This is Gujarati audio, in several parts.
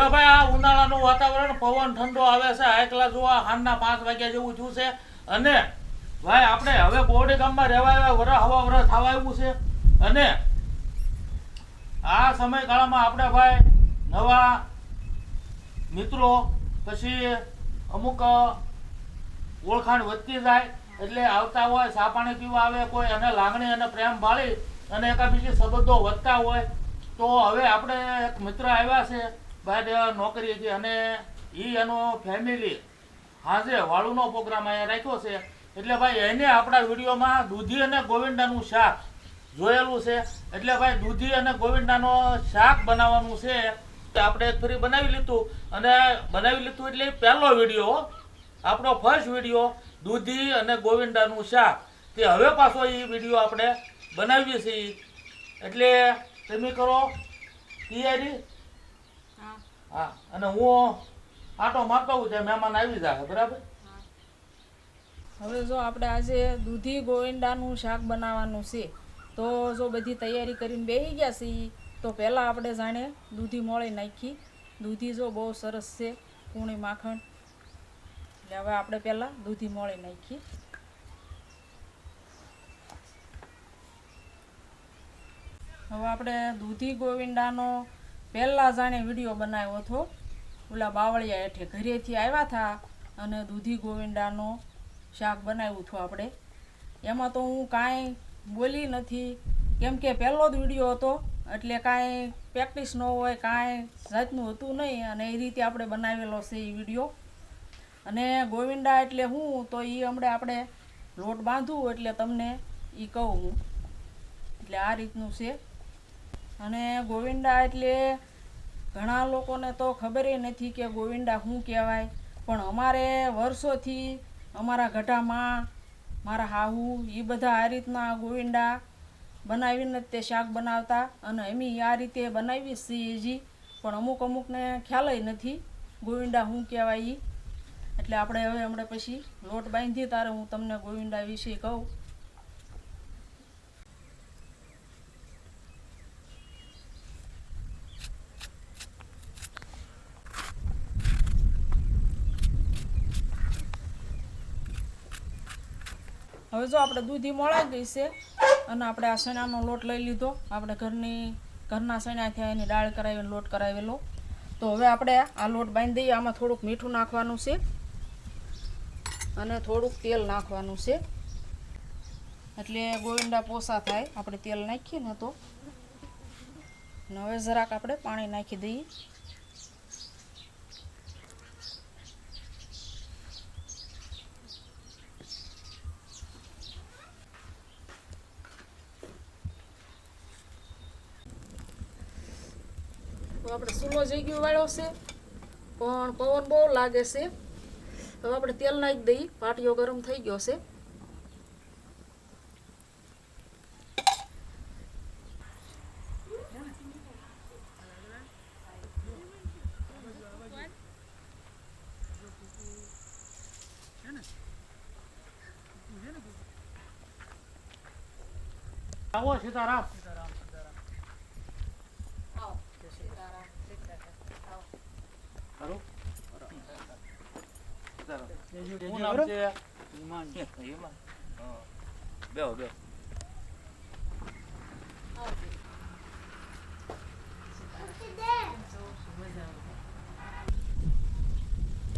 હવે ભાઈ આ ઉનાળાનું વાતાવરણ પવન ઠંડો આવે છે એકલા જોવા સાંજના 5 વાગ્યા જેવું થયું છે અને ભાઈ આપણે હવે બોરડી ગામમાં રહેવા આવ્યા વરસ હવા વરસ થવા આવ્યું છે અને આ સમયગાળામાં આપણે ભાઈ નવા મિત્રો પછી અમુક ઓળખાણ વધતી જાય એટલે આવતા હોય ચા પાણી પીવા આવે કોઈ અને લાગણી અને પ્રેમ ભાળી અને એકાબીજી સંબંધો વધતા હોય તો હવે આપણે એક મિત્ર આવ્યા છે બહાર નોકરીએથી અને એનો ફેમિલી હાજે વાળુનો પ્રોગ્રામ અહીંયા રાખ્યો છે એટલે ભાઈ એને આપણા વિડીયોમાં દૂધી અને ગોવિંદાનું શાક જોયેલું છે એટલે ભાઈ દૂધી અને ગોવિંદાનો શાક બનાવવાનું છે આપણે એક ફરી બનાવી લીધું એટલે પહેલો વિડીયો આપણો ફર્સ્ટ વિડીયો દૂધી અને ગોવિંદાનું શાક તે હવે પાછો એ વિડીયો આપણે બનાવીએ છીએ એટલે તમે કરો તૈયારી હા અને હું આટો મારતો હું ત્યાં મહેમાન આવી જાય બરાબર હવે જો આપણે આજે દૂધી ગોવિંદાનું શાક બનાવવાનું છે તો જો બધી તૈયારી કરીને બેસી ગયા છીએ તો પહેલાં આપણે જાણે દૂધી મોળી નાખી દૂધી જો બહુ સરસ છે પૂણી માખણ એટલે હવે આપણે પહેલાં દૂધી મોળી નાખી હવે આપણે દૂધી ગોવિંદાનો પહેલાં જાણે વિડીયો બનાવ્યો હતો ઓલા બાવળિયા હેઠે ઘરેથી આવ્યા હતા અને દૂધી ગોવિંદાનો શાક બનાવ્યું હતું આપણે એમાં તો હું કાંઈ બોલી નથી કેમ કે પહેલો જ વિડીયો હતો એટલે કાંઈ પ્રેક્ટિસ ન હોય કાંઈ જાતનું હતું નહીં અને એ રીતે આપણે બનાવેલો છે એ વિડીયો અને ગોવિંદા એટલે હું તો એ હમણાં આપણે લોટ બાંધવું એટલે તમને એ કહું હું એટલે આ રીતનું છે અને ગોવિંદા એટલે ઘણા લોકોને તો ખબર નથી કે ગોવિંદા શું કહેવાય પણ અમારે વર્ષોથી અમારા ગઢામાં મારા હાહુ એ બધા આ રીતના ગોવિંદા બનાવીને તે શાક બનાવતા અને અમે આ રીતે બનાવી છીએ હજી પણ અમુકને ખ્યાલ નથી ગોવિંદા શું કહેવાય એ એટલે આપણે હવે હમણાં પછી લોટ બાંધી તારે હું તમને ગોવિંદા વિશે કહું હવે જો આપણે દૂધી મોળાઈ ગઈ છે અને આપણે આ ચણાનો લોટ લઈ લીધો આપણે ઘરના ચણાથી એની દાળ કરાવીને લોટ કરાવેલો તો હવે આપણે આ લોટ બાંધી દઈએ આમાં થોડુંક મીઠું નાખવાનું છે અને થોડુંક તેલ નાખવાનું છે એટલે ગોવિંદા પોસા થાય આપણે તેલ નાખીએ ને તો અને હવે જરાક આપણે પાણી નાખી દઈએ આપણે ચૂલો જગ્યો વાળ્યો છે પણ પવન બહુ લાગે છે હવે આપણે તેલ નાખી દઈએ પાટીઓ ગરમ થઈ ગયો છે આવો સીતારામ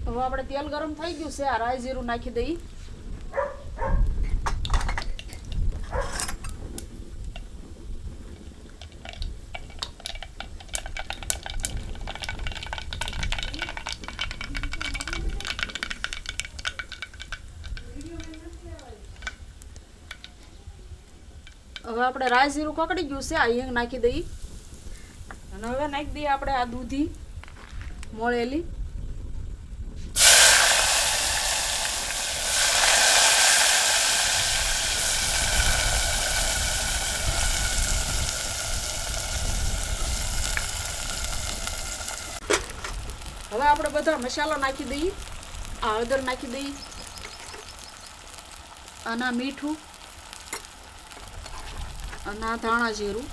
હવે આપણે તેલ ગરમ થઈ ગયું છે આ રાઈ જીરું નાખી દઈએ હવે આપણે રાઈ જીરું કકડી ગયું છે આ હિંગ નાખી દઈએ અને હવે નાખી દઈએ આપણે આ દૂધી મોળેલી હવે આપણે બધા મસાલા નાખી દઈએ આ હળદર નાખી દઈએ આના મીઠું અને ધાણા જીરું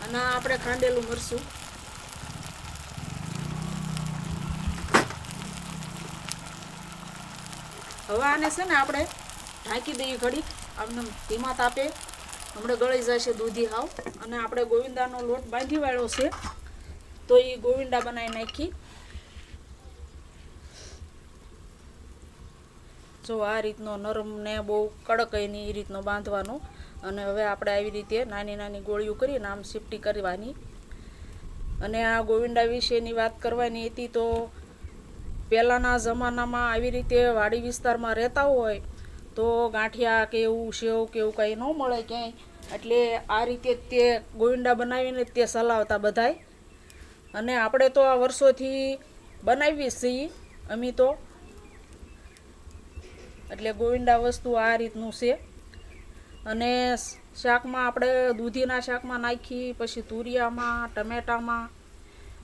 અને આ આપણે ખાંડેલું મરચું. હવે આને છે ને આપણે ઢાંકી દઈએ ઘડીક, આમને ધીમા તાપે. હમણાં ગળી જશે દૂધી હાવ. અને આપણે ગોવિંદાનો લોટ બાંધી વાળ્યો છે, તો એ ગોવિંદા બનાવી નાખી. જો આ રીતનો નરમ ને બહુ કડક નહીં એ રીતનો બાંધવાનો. અને હવે આપણે આવી રીતે નાની નાની ગોળીઓ કરીને આમ શિફ્ટી કરવાની. અને આ ગોવિંદા વિશેની વાત કરવાની હતી તો પહેલાંના જમાનામાં આવી રીતે વાડી વિસ્તારમાં રહેતા હોય તો ગાંઠિયા કે એવું સેવ કે એવું કંઈ ન મળે ક્યાંય, એટલે આ રીતે તે ગોવિંદા બનાવીને તે સલાવતા બધાય. અને આપણે તો આ વર્ષોથી બનાવીએ છીએ અમે તો. એટલે ગોવિંદા વસ્તુ આ રીતનું છે. અને શાકમાં આપણે દૂધીના શાકમાં નાખી, પછી તુરિયામાં, ટમેટામાં,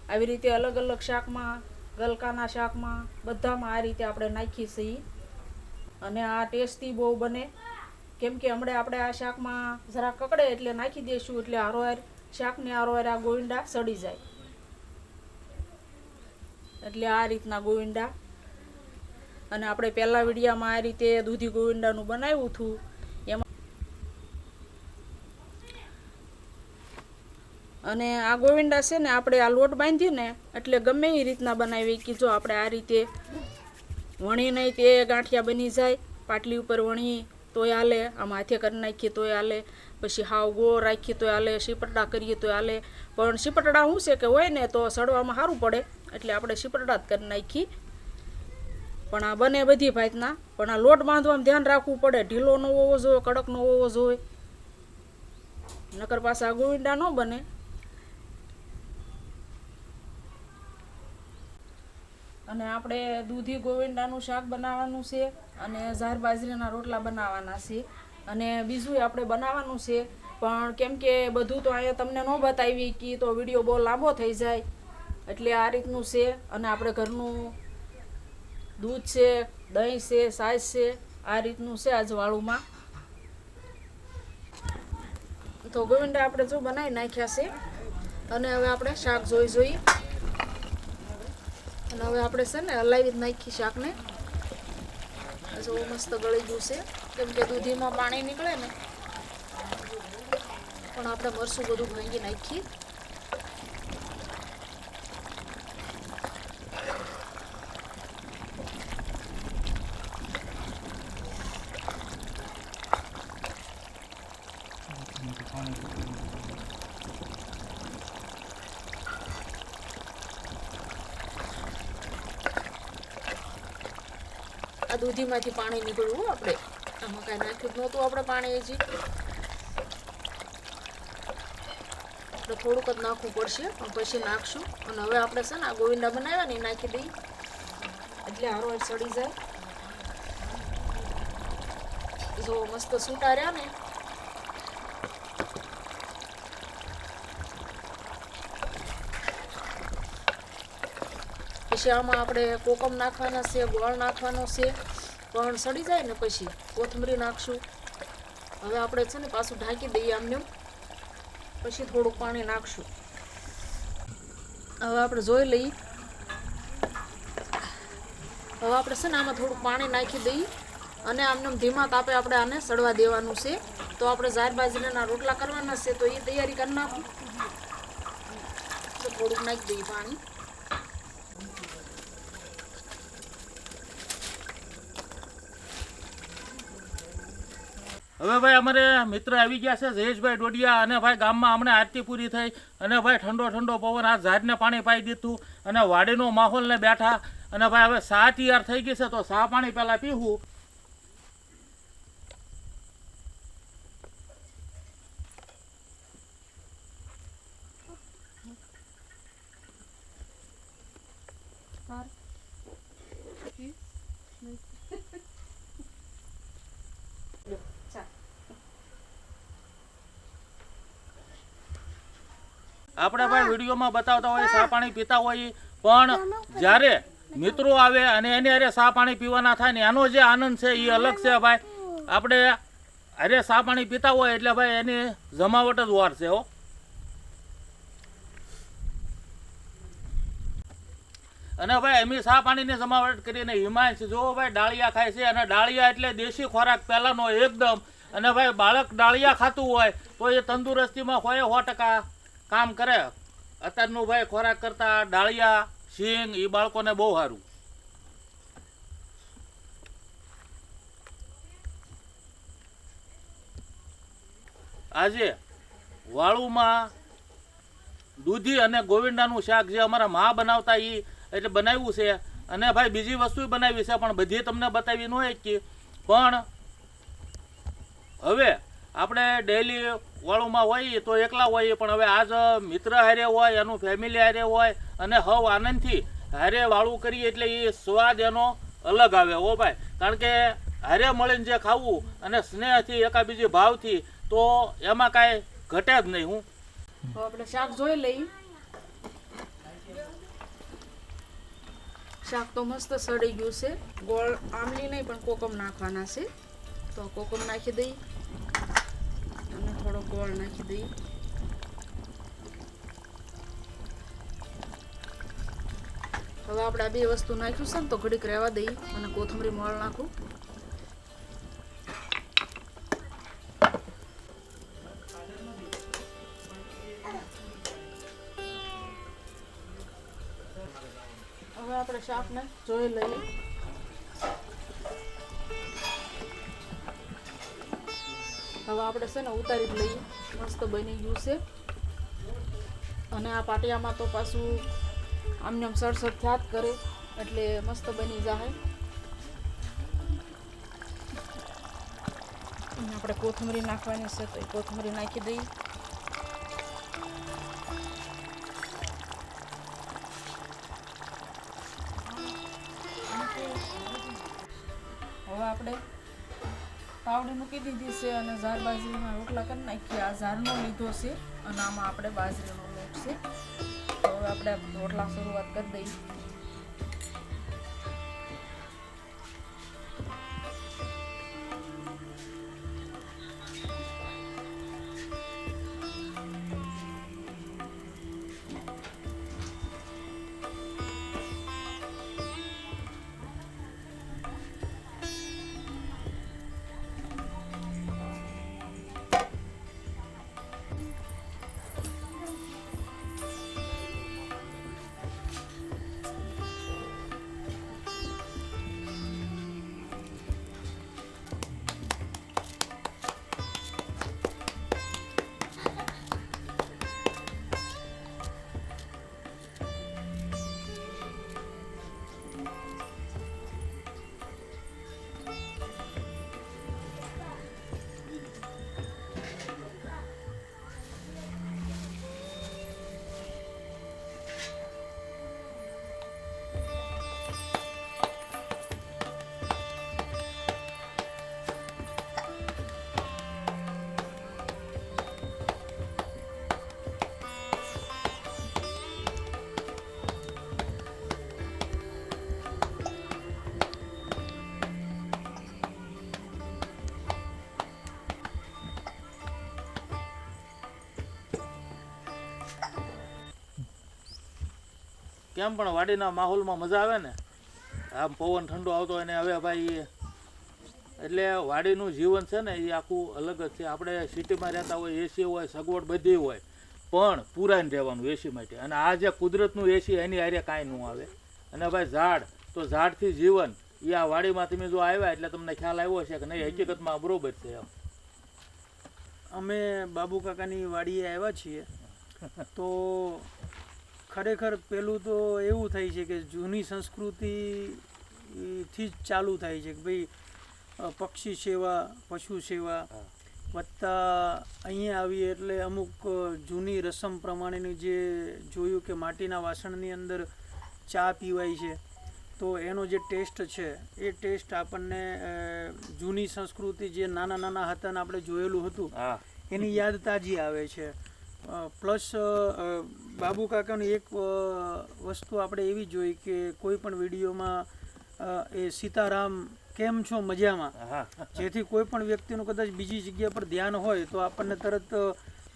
આવી રીતે અલગ અલગ શાકમાં, ગલકાના શાકમાં, બધામાં આ રીતે આપણે નાખી છીએ. અને આ ટેસ્ટી બહુ બને, કેમ કે હમણાં આપણે આ શાકમાં જરા કકડે એટલે નાખી દઈશું, એટલે હારોહાર શાકને હારોહાર આ ગોવિંદા સડી જાય. એટલે આ રીતના ગોવિંદા. અને આપણે પહેલા વિડીયામાં આ રીતે દૂધી ગોવિંદાનું બનાવ્યું હતું. એમાં અને આ ગોવિંદા છે ને આપણે આ લોટ બાંધીને એટલે ગમે એ રીતના બનાવી કે જો આપણે આ રીતે વણી નહીં તે ગાંઠિયા બની જાય. પાટલી ઉપર વણી તોય હાલે, આમ હાથે કરી નાખીએ તોય હાલે, પછી હાવ ગોળ રાખીએ તોય હાલે, શીપરડા કરીએ તોય હાલે. પણ શીપરડા શું છે કે હોય ને તો સડવામાં સારું પડે, એટલે આપણે શીપરડા જ કરી નાખી. પણ આ બને બધી ભાતના. પણ આ લોટ બાંધવામાં ધ્યાન રાખવું પડે, ઢીલો ન હોવો જોઈએ, કડક ન હોવો જોઈએ, નકર પાછા ગોવિંદા ન બને. અને આપણે દૂધી ગોવિંદાનું શાક બનાવવાનું છે, અને ઝાર બાજરીના રોટલા બનાવવાના છે. અને બીજું આપણે બનાવવાનું છે, પણ કેમ કે બધું તો અહીંયા તમને ન બતાવી કે તો વિડીયો બહુ લાંબો થઈ જાય, એટલે આ રીતનું છે. અને આપણે ઘરનું દૂધ છે, દહીં છે, છાશ છે, આ રીતનું છે આજ વાળુમાં. તો ગોવિંદા આપણે જો બનાવી નાખ્યા છે. અને હવે આપણે શાક જોઈ. અને હવે આપણે છે ને હલાવી જ નાખી શાકને. જો મસ્ત ગળી ગયું છે, કેમ કે દૂધીમાં પાણી નીકળે ને. પણ આપણે મરચું બધું ભાંગી નાખી. આ દૂધીમાંથી પાણી નીકળવું આપણે. આમાં કાંઈ નાખ્યું જ નહોતું આપણે પાણી. હજી આપણે થોડુંક જ નાખવું પડશે, પણ પછી નાખશું. અને હવે આપણે છે ને આ ગોવિંદા બનાવ્યા ને નાખી દઈએ, એટલે હારો સડી જાય. જો મસ્ત સૂટા રહ્યા ને. પછી આમાં આપણે કોકમ નાખવાના છે, ગોળ નાખવાનો છે, પણ સડી જાય ને પછી કોથમરી નાખશું. હવે આપણે છે ને પાછું ઢાંકી દઈએ આમને, પછી થોડુંક પાણી નાખશું. હવે આપણે જોઈ લઈએ. હવે આપણે છે ને આમાં થોડુંક પાણી નાખી દઈએ, અને આમને ધીમા તાપે આપણે આને સડવા દેવાનું છે. તો આપણે ઝાર બાજરીના રોટલા કરવાના છે, તો એ તૈયારી કરી નાખું. તો થોડુંક નાખી દઈએ પાણી. હવે ભાઈ અમારે મિત્ર આવી ગયા છે જયેશભાઈ ડોડિયા. અને ભાઈ ગામમાં હમણાં આરતી પૂરી થઈ, અને ભાઈ ઠંડો પવન, આ ઝાડને પાણી પાઈ દીધું, અને વાડીનો માહોલને બેઠા. અને ભાઈ હવે ચા તૈયાર થઈ ગઈ છે, તો ચા પાણી પહેલાં પીવું. આપણે ભાઈ વિડીયોમાં બતાવતા હોય ચા પાણી પીતા હોય, પણ જ્યારે મિત્રો આવે અને એની અરે ચા પાણી પીવાના થાય ને એનો જે આનંદ છે એ અલગ છે ભાઈ. આપણે અરે ચા પાણી પીતા હોય એટલે ભાઈ એની જમાવટ જ વાર છે હો. અને ભાઈ અમે સા પાણીની જમાવટ કરીને હિમાંશ જો ભાઈ ડાળિયા ખાય છે, અને ડાળિયા એટલે દેશી ખોરાક પહેલાંનો એકદમ. અને ભાઈ બાળક ડાળિયા ખાતું હોય તો એ તંદુરસ્તીમાં 100% કામ કરે. અત્યારનું ભાઈ ખોરાક કરતાં ડાળિયા શીંગ એ બાળકોને બહુ સારું. આજે વાળુમાં દૂધી અને ગોવિંદાનું શાક જે અમારા મા બનાવતા એ એટલે બનાવ્યું છે. અને ભાઈ બીજી વસ્તુ બનાવી છે પણ બધી તમને બતાવી ન હોય કે. પણ હવે આપણે ડેલી વાળુમાં હોઈએ તો એકલા હોઈએ, પણ હવે આજ મિત્ર હારે હોય, એનું ફેમિલી હારે હોય અને હવ આનંદથી હારે વાળું કરીએ એટલે એ સ્વાદ એનો અલગ આવે હો ભાઈ. કારણ કે હારે મળીને જે ખાવું અને સ્નેહથી એકાબીજી ભાવથી તો એમાં કાંઈ ઘટે જ નહીં. હું તો આપણે શાક જોઈ લઈ. શાક તો મસ્ત સડી ગયું છે. ગોળ આમલી નહીં પણ કોકમ નાખવાના છે, તો કોકમ નાખી દઈ અને થોડો ગોળ નાખી દઈ. હવે આપણે આ બે વસ્તુ નાખ્યું છે ને તો ઘડીક રહેવા દઈ અને કોથમરી મોળ નાખું. હવે આપણે શાકને જોઈ લઈએ. હવે આપણે છે ને ઉતારી જ લઈએ. મસ્ત બની ગયું છે. અને આ પાટિયામાં તો પાછું આમને આમ સડસડ થયા જ કરે એટલે મસ્ત બની જાય. આપણે કોથમરી નાખવાની છે તો એ કોથમરી નાખી દઈએ. હવે આપણે પાવડી મૂકી દીધી છે અને ઝાર બાજરીના રોટલા કરી નાખીએ. આ ઝારનો લીધો છે અને આમાં આપણે બાજરીનો લોટ છે. તો હવે આપણે રોટલા શરૂઆત કરી દઈએ. કેમ પણ વાડીના માહોલમાં મજા આવે ને. આમ પવન ઠંડો આવતો હોય ને હવે ભાઈ એટલે વાડીનું જીવન છે ને એ આખું અલગ જ છે. આપણે સિટીમાં રહેતા હોય, એસી હોય, સગવડ બધી હોય, પણ પુરાઈને રહેવાનું એસી માટે. અને આ જે કુદરતનું એસી એની હારે કાંઈ ન આવે. અને ભાઈ ઝાડ તો ઝાડથી જીવન એ આ વાડીમાં તમે જો આવ્યા એટલે તમને ખ્યાલ આવ્યો છે કે નહીં હકીકતમાં બરોબર છે. એમ અમે બાબુ કાકાની વાડીએ આવ્યા છીએ તો ખરેખર પેલું તો એવું થાય છે કે જૂની સંસ્કૃતિથી જ ચાલુ થાય છે કે ભાઈ પક્ષી સેવા, પશુ સેવા વત્તા અહીંયા આવીએ એટલે અમુક જૂની રસમ પ્રમાણેની જે જોયું કે માટીના વાસણની અંદર ચા પીવાય છે તો એનો જે ટેસ્ટ છે એ ટેસ્ટ આપણને જૂની સંસ્કૃતિ જે નાના નાના હતા ને આપણે જોયેલું હતું એની યાદ તાજી આવે છે. પ્લસ બાબુ કાકાની એક વસ્તુ આપણે એવી જોઈ કે કોઈ પણ વિડીયોમાં એ સીતારામ કેમ છો મજામાં, જેથી કોઈ પણ વ્યક્તિનું કદાચ બીજી જગ્યા પર ધ્યાન હોય તો આપણને તરત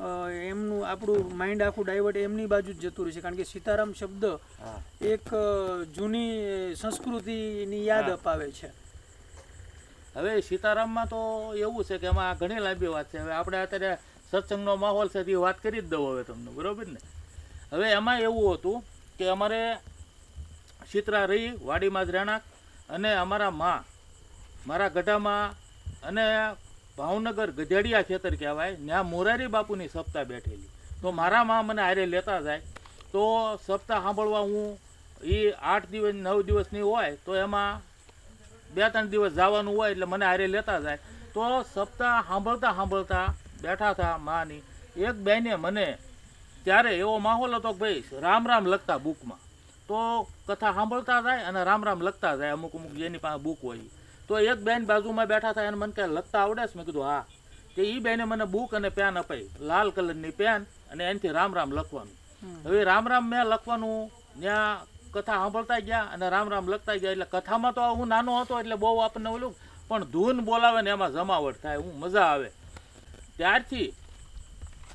એમનું આપણું માઇન્ડ આખું ડાયવર્ટ એમની બાજુ જ જતું રહે છે, કારણ કે સીતારામ શબ્દ હા એક જૂની સંસ્કૃતિની યાદ અપાવે છે. હવે સીતારામમાં તો એવું છે કે એમાં ઘણી લાંબી વાત છે. હવે આપણે અત્યારે સત્સંગનો માહોલ છે તે વાત કરી જ દઉં હવે તમને, બરોબર ને. હવે એમાં એવું હતું કે અમારે શીતળા રહી વાડીમાં જ રહેણાંક, અને અમારા માં મારા ગઢામાં અને ભાવનગર ગધેડિયા ખેતર કહેવાય, ત્યાં મોરારી બાપુની સપ્તાહ બેઠેલી. તો મારા માં મને હારે લેતા જાય, તો સપ્તાહ સાંભળવા હું એ 8 દિવસ 9 દિવસની હોય તો એમાં 2-3 દિવસ જવાનું હોય એટલે મને હારે લેતા જાય. તો સપ્તાહ સાંભળતા સાંભળતા બેઠા હતા માની. એક બેને મને ત્યારે એવો માહોલ હતો કે ભાઈ રામ રામ લખતા બુકમાં, તો કથા સાંભળતા જાય અને રામ રામ લખતા જાય, અમુક અમુક જેની પાસે બુક હોય. તો એક બેન બાજુમાં બેઠા હતા, એને મને કહે લખતા આવડે છે? મેં કીધું હા. કે એ બેને મને બુક અને પેન અપાઈ, લાલ કલરની પેન, અને એનાથી રામ રામ લખવાનું. હવે રામ રામ મેં લખવાનું ત્યાં કથા સાંભળતા ગયા અને રામ રામ લખતા ગયા. એટલે કથામાં તો હું નાનો હતો એટલે બહુ આપણને ઓલું, પણ ધૂન બોલાવે ને એમાં જમાવટ થાય, હું મજા આવે. ત્યારથી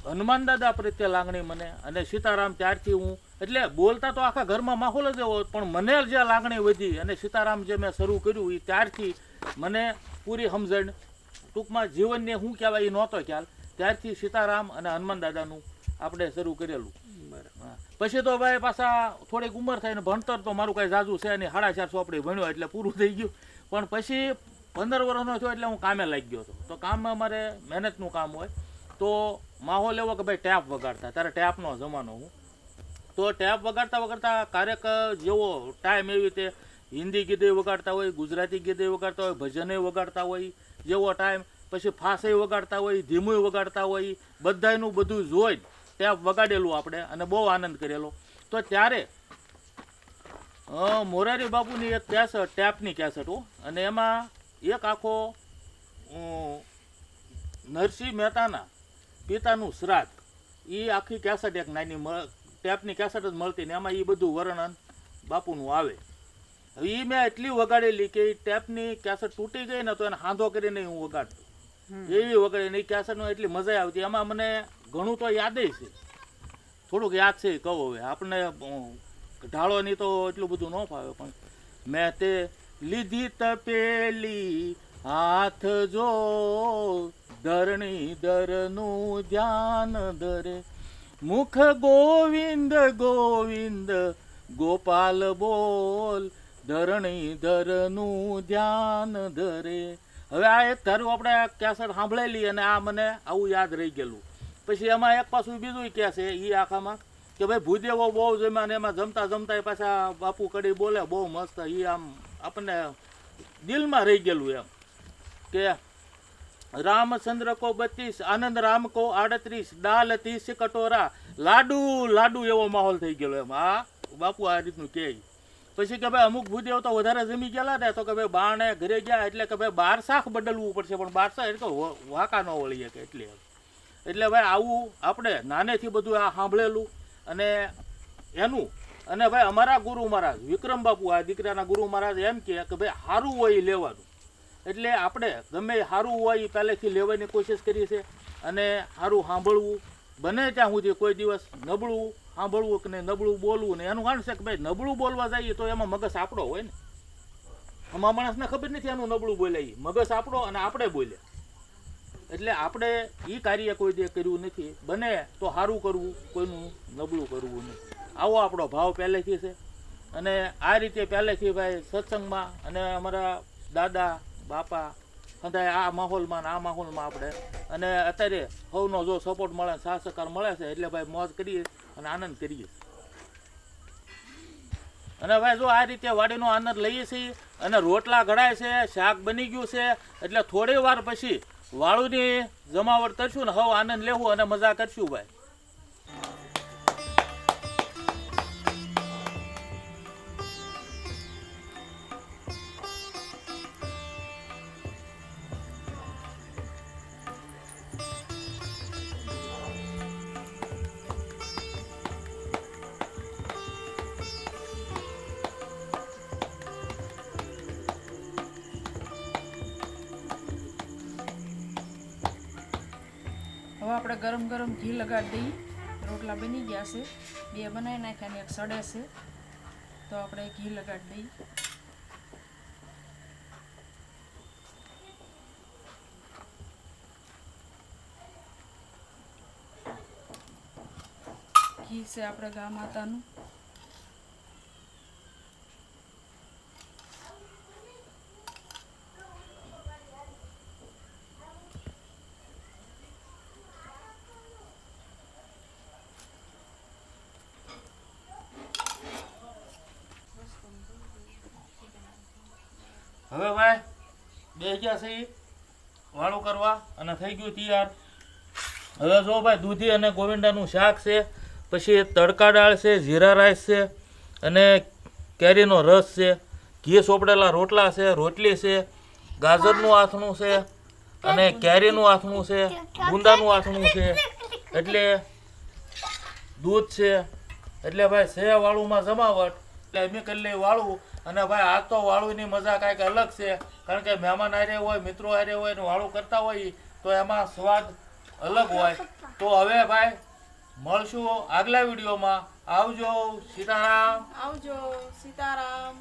હનુમાન દાદા પ્રત્યે લાગણી મને, અને સીતારામ ત્યારથી હું, એટલે બોલતા તો આખા ઘરમાં માહોલ જ એવો, પણ મને જે લાગણી વધી અને સીતારામ જે મેં શરૂ કર્યું એ ત્યારથી મને પૂરી સમજણ, ટૂંકમાં જીવનને શું કહેવાય એ નહોતો ખ્યાલ. ત્યારથી સીતારામ અને હનુમાન દાદાનું આપણે શરૂ કરેલું. પછી તો ભાઈ પાછા થોડીક ઉંમર થઈને ભણતર તો મારું કાંઈ જાજુ છે નહીં, 4.5 ચોપડી ભણ્યો એટલે પૂરું થઈ ગયું. પણ પછી 15 વર્ષનો થયો એટલે હું કામે લાગી ગયો હતો. તો કામમાં અમારે મહેનતનું કામ હોય, તો માહોલ એવો કે ભાઈ ટેપ વગાડતા, ત્યારે ટેપનો જમાનો હું. તો ટેપ વગાડતા વગાડતા ક્યારેક જેવો ટાઈમ એવી રીતે હિન્દી ગીતે વગાડતા હોય, ગુજરાતી ગીતે વગાડતા હોય, ભજને વગાડતા હોય, જેવો ટાઈમ પછી ફાસે વગાડતા હોય, ધીમું વગાડતા હોય, બધાયનું બધું જોઈ ટેપ વગાડેલું આપણે અને બહુ આનંદ કરેલો. તો ત્યારે મોરારી બાપુની એક કેસેટ, ટેપની કેસેટ હો, અને એમાં એક આખો નરસિંહ મહેતાના પિતાનું શ્રાદ્ધ, એ આખી કેસેટ એક નાની ટેપની કેસેટ જ મળતી ને એમાં એ બધું વર્ણન બાપુનું આવે. હવે એ મેં એટલી વગાડેલી કે ટેપની કેસેટ તૂટી ગઈ ને તો એને હાંધો કરીને હું વગાડતો, એવી વગાડેલી. એ કેસેટમાં એટલી મજા આવતી. એમાં મને ઘણું તો યાદ છે, થોડુંક યાદ છે કહો. હવે આપણે ઢાળોની તો એટલું બધું ન ફાવે, પણ મેં તે લીધી તપેલી હાથ જો, ધરણી ધરનું ધ્યાન ધરે, મુખ ગોવિંદ ગોવિંદ ગોપાલ બોલ, ધરણી ધરનું ધ્યાન ધરે. હવે આ એક ધારું આપણે કેસેટ સાંભળેલી અને આ મને આવું યાદ રહી ગયેલું. પછી એમાં એક પાછું બીજું કહે છે એ આખામાં કે ભાઈ ભૂદેવો બહુ જમ્યા ને એમાં જમતા જમતા પાછા બાપુ કડી બોલે બહુ મસ્ત. એ આમ આપણને દિલમાં રહી ગયેલું એમ કે रामचंद्र को 32 आनंद राम को 38 दाल 30 कटोरा लाडू लाडू एवो माहौल થઈ ગયો એમ. આ બાપુ આ રીતનું કહે. પછી કે ભાઈ અમુક ભૂદેવ તો વધારે જમી ગયેલા ને તો કે ભાઈ બાણે ઘરે ગયા એટલે કે ભાઈ 12 શાક બદલવું પડશે, પણ 12 શાક એટલે વાંકા ન વળીએ કે એટલે ભાઈ આવું આપણે નાનેથી બધું આ સાંભળેલું. અને એનું અને ભાઈ અમારા ગુરુ મહારાજ વિક્રમ બાપુ, આ દીકરાના ગુરુ મહારાજ એમ કે ભાઈ સારું હોય લેવાનું, એટલે આપણે ગમે સારું હોય એ પહેલેથી લેવાની કોશિશ કરી છે. અને સારું સાંભળવું બને ત્યાં સુધી, કોઈ દિવસ નબળું સાંભળવું કે નબળું બોલવું ને એનું કારણ છે કે ભાઈ નબળું બોલવા જઈએ તો એમાં મગજ આપણો હોય ને. આમાં માણસને ખબર નથી એનું નબળું બોલાય, મગજ આપણો અને આપણે બોલ્યા. એટલે આપણે એ કાર્ય કોઈ દે કર્યું નથી. બને તો સારું કરવું, કોઈનું નબળું કરવું નહીં, આવો આપણો ભાવ પહેલેથી છે. અને આ રીતે પહેલેથી ભાઈ સત્સંગમાં અને અમારા દાદા બાપા બધા આ માહોલમાં ને આ માહોલમાં આપણે, અને અત્યારે સૌનો જો સપોર્ટ મળે, સાથ સહકાર મળે છે એટલે ભાઈ મોજ કરીએ અને આનંદ કરીએ. અને ભાઈ જો આ રીતે વાડીનો આનંદ લઈએ છીએ અને રોટલા ઘડાય છે, શાક બની ગયું છે, એટલે થોડી વાર પછી વાળુની જમાવટ કરશું ને હવે આનંદ લેવું અને મજા કરશું ભાઈ. હવે આપણે ગરમ ગરમ ઘી લગાડી દઈએ. રોટલા બની ગયા છે, 2 બનાવી નાખ્યા ને 1 સડે છે, તો આપણે ઘી લગાડી દઈએ. ઘી છે આપણે ગા માતાનું. હવે ભાઈ બે ગયા છે ઈ વાળું કરવા અને થઈ ગયું તૈયાર. હવે જો ભાઈ દૂધી અને ગોવિંદાનું શાક છે, પછી તડકા દાળ છે, જીરા રાઈસ છે અને કેરીનો રસ છે, ઘી સોપડેલા રોટલા છે, રોટલી છે, ગાજરનું આથણું છે અને કેરીનું આથણું છે, ગુંદાનું આથણું છે, એટલે દૂધ છે. એટલે ભાઈ છે વાળુંમાં જમાવટ. એટલે અમે કરી લઈ વાળું. અને ભાઈ આજ તો વાળુંની મજા કાંઈક અલગ છે, કારણ કે મહેમાન હારે હોય, મિત્રો હારે હોય ને વાળું કરતા હોય તો એમાં સ્વાદ અલગ હોય. તો હવે ભાઈ મળશું આગલા વિડીયોમાં. આવજો. સીતારામ. આવજો. સીતારામ.